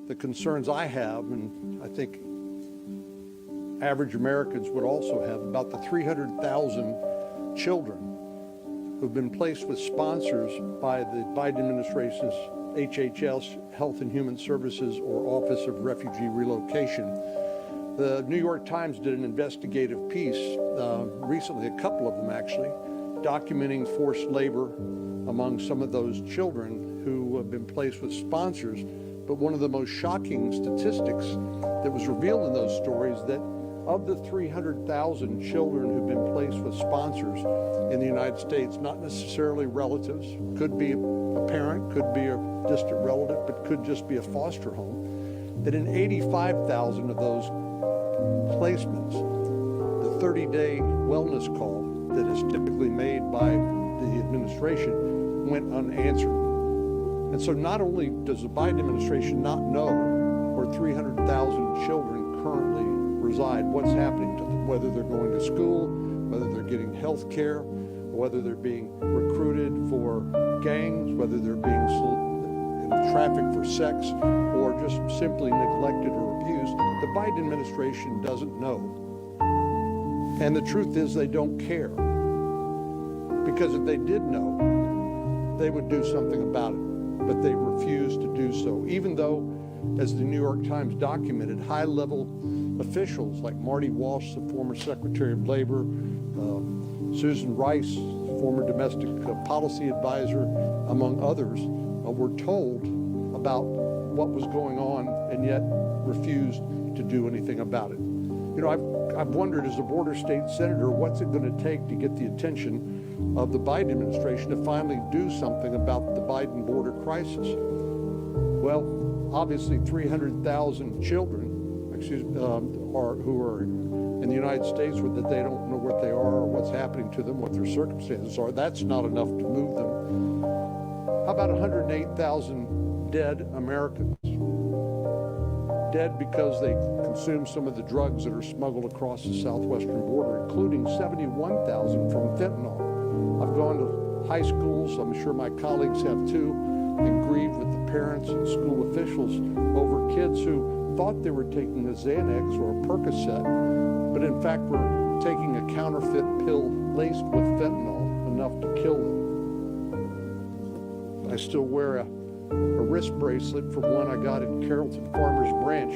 The concerns I have, and I think average Americans would also have, about the 300,000 children who've been placed with sponsors by the Biden administration's HHS, Health and Human Services, or Office of Refugee Relocation. The New York Times did an investigative piece recently, a couple of them actually, documenting forced labor among some of those children who have been placed with sponsors. But one of the most shocking statistics that was revealed in those stories, that of the 300,000 children who've been placed with sponsors in the United States, not necessarily relatives, could be a parent, could be a distant relative, but could just be a foster home, that in 85,000 of those placements, the 30-day wellness call that is typically made by the administration went unanswered. And so not only does the Biden administration not know where 300,000 children currently reside, what's happening to them, whether they're going to school, whether they're getting health care, whether they're being recruited for gangs, whether they're being trafficked for sex, or just simply neglected or abused, the Biden administration doesn't know. And the truth is they don't care. Because if they did know, they would do something about it. But they refuse to do so, even though, as the New York Times documented, high-level officials like Marty Walsh, the former Secretary of Labor, Susan Rice, former domestic policy advisor, among others, were told about what was going on and yet refused to do anything about it. You know, I've wondered, as a border state senator, what's it going to take to get the attention of the Biden administration to finally do something about the Biden border crisis? Well, obviously 300,000 children, who are in the United States that they don't know what they are or what's happening to them, what their circumstances are. That's not enough to move them. How about 108,000 dead Americans? Dead because they consume some of the drugs that are smuggled across the southwestern border, including 71,000 from fentanyl. I've gone to high schools, I'm sure my colleagues have too, and grieved with the parents and school officials over kids who thought they were taking a Xanax or a Percocet, but in fact were taking a counterfeit pill laced with fentanyl, enough to kill them. I still wear a wrist bracelet from one I got at Carrollton Farmers Branch,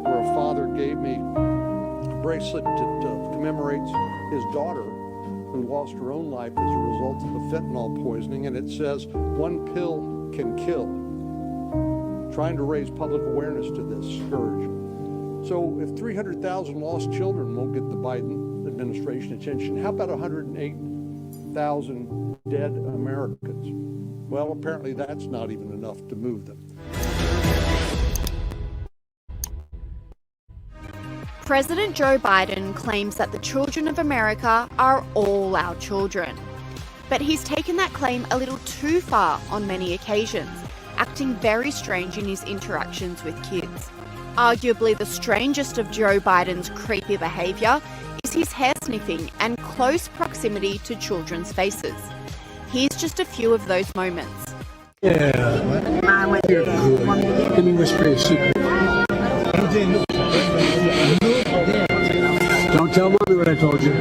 where a father gave me a bracelet that commemorates his daughter who lost her own life as a result of the fentanyl poisoning, and it says, "One pill can kill." Trying to raise public awareness to this scourge. So if 300,000 lost children won't get the Biden administration attention, how about 108,000 dead Americans? Well, apparently that's not even enough to move them. President Joe Biden claims that the children of America are all our children. But he's taken that claim a little too far on many occasions, acting very strange in his interactions with kids. Arguably the strangest of Joe Biden's creepy behaviour is his hair sniffing and close proximity to children's faces. Here's just a few of those moments. Yeah, you're good. Let me whisper a secret. Don't tell mommy what I told you.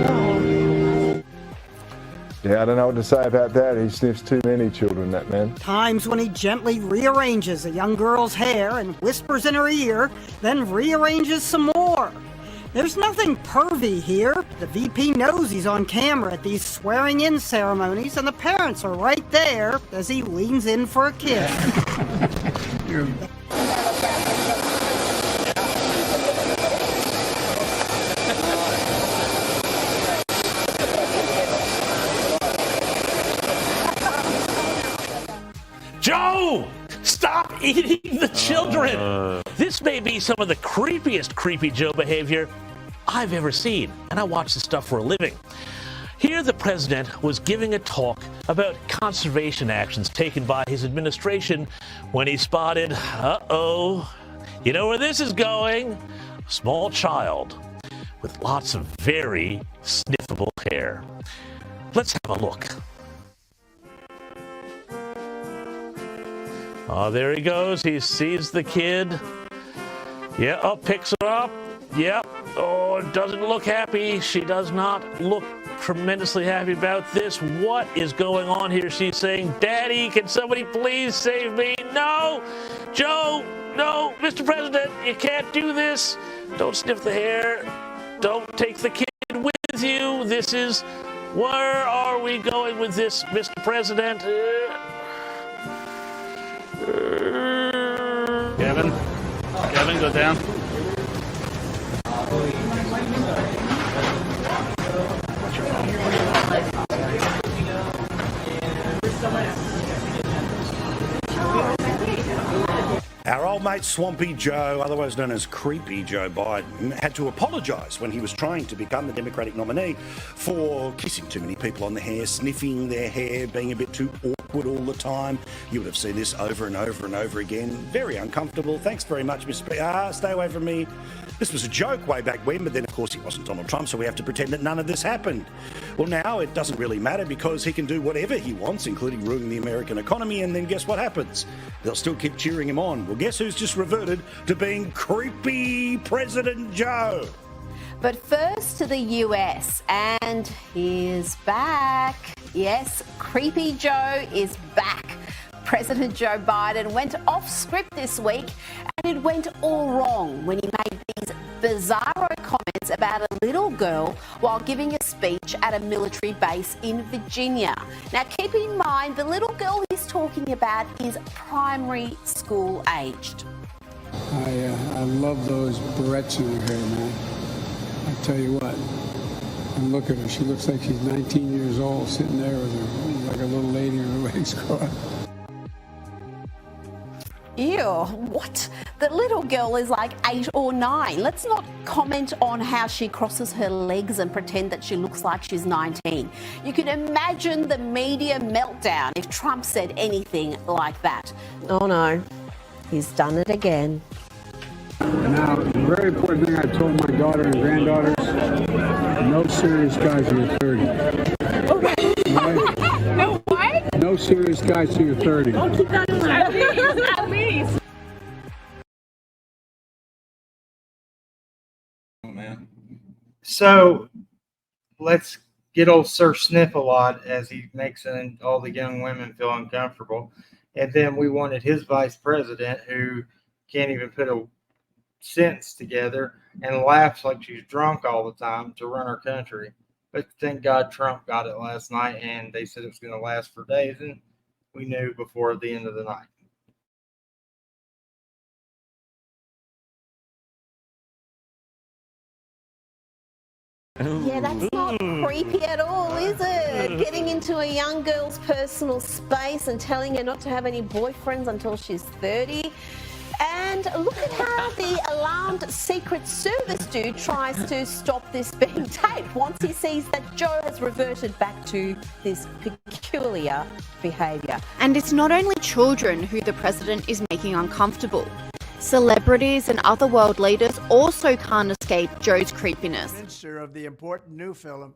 Yeah, I don't know what to say about that. He sniffs too many children, that man. Times when he gently rearranges a young girl's hair and whispers in her ear, then rearranges some more. There's nothing pervy here. The VP knows he's on camera at these swearing-in ceremonies, and the parents are right there as he leans in for a kiss. Joe! Stop eating the children! This may be some of the creepiest Creepy Joe behavior I've ever seen, and I watch this stuff for a living. Here the president was giving a talk about conservation actions taken by his administration when he spotted, you know where this is going? A small child with lots of very sniffable hair. Let's have a look. Oh, there he goes. He sees the kid. Yeah, picks her up. Yep. Oh, doesn't look happy. She does not look tremendously happy about this. What is going on here? She's saying, Daddy, can somebody please save me? No! Joe! No! Mr. President, you can't do this. Don't sniff the hair. Don't take the kid with you. This is... Where are we going with this, Mr. President? Kevin, go down. Our old mate Swampy Joe, otherwise known as Creepy Joe Biden, had to apologise when he was trying to become the Democratic nominee for kissing too many people on the hair, sniffing their hair, being a bit too awkward all the time. You would have seen this over and over and over again. Very uncomfortable. Thanks very much, Mr. Stay away from me. This was a joke way back when, but then of course he wasn't Donald Trump, so we have to pretend that none of this happened. Well, now it doesn't really matter because he can do whatever he wants, including ruining the American economy, and then guess what happens? They'll still keep cheering him on. Well, guess who's just reverted to being Creepy President Joe? But first to the US, and he's back. Yes, Creepy Joe is back. President Joe Biden went off script this week, and it went all wrong when he made these bizarro comments about a little girl while giving a speech at a military base in Virginia. Now, keep in mind, the little girl he's talking about is primary school aged. I love those barrettes in her hair, man. I tell you what, and look at her. She looks like she's 19 years old, sitting there with her like a little lady with her legs crossed. Ew, what? The little girl is like 8 or 9. Let's not comment on how she crosses her legs and pretend that she looks like she's 19. You can imagine the media meltdown if Trump said anything like that. Oh no, he's done it again. Now, the very important thing I told my daughter and granddaughters, no serious guys in your 30s. Okay? No what? No serious guys in your 30s. Oh, keep that in mind. At least. Oh, man. So let's get old Sir Sniff-a-Lot as he makes all the young women feel uncomfortable. And then we wanted his vice president, who can't even put a sentence together and laughs like she's drunk all the time, to run our country. But thank God Trump got it last night, and they said it was going to last for days, and we knew before the end of the night. Yeah, that's not creepy at all, is it? Getting into a young girl's personal space and telling her not to have any boyfriends until she's 30. And look at how the alarmed Secret Service dude tries to stop this being taped once he sees that Joe has reverted back to this peculiar behaviour. And it's not only children who the president is making uncomfortable. Celebrities and other world leaders also can't escape Joe's creepiness. Of the important new film,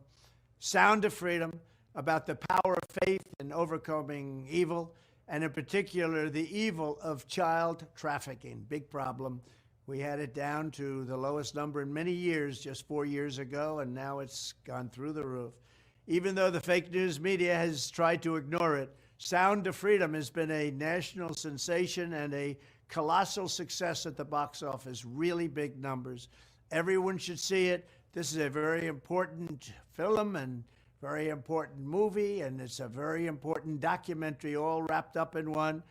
Sound of Freedom, about the power of faith in overcoming evil, and in particular, the evil of child trafficking. Big problem. We had it down to the lowest number in many years, just 4 years ago, and now it's gone through the roof. even though the fake news media has tried to ignore it. Sound of Freedom has been a national sensation and a colossal success at the box office, really big numbers. Everyone should see it. This is a very important film and very important movie, and it's a very important documentary all wrapped up in one.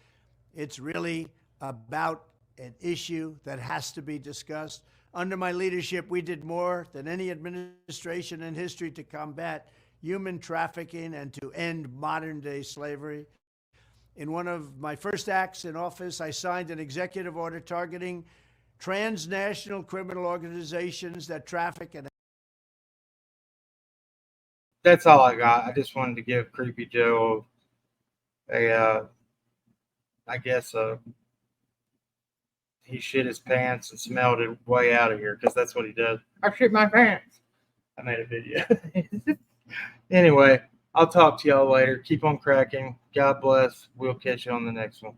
It's really about an issue that has to be discussed. Under my leadership, we did more than any administration in history to combat human trafficking and to end modern-day slavery. In one of my first acts in office, I signed an executive order targeting transnational criminal organizations that traffic and That's all I got. I just wanted to give Creepy Joe he shit his pants and smelled it way out of here, because that's what he does. I shit my pants. I made a video. Anyway, I'll talk to y'all later. Keep on cracking. God bless. We'll catch you on the next one.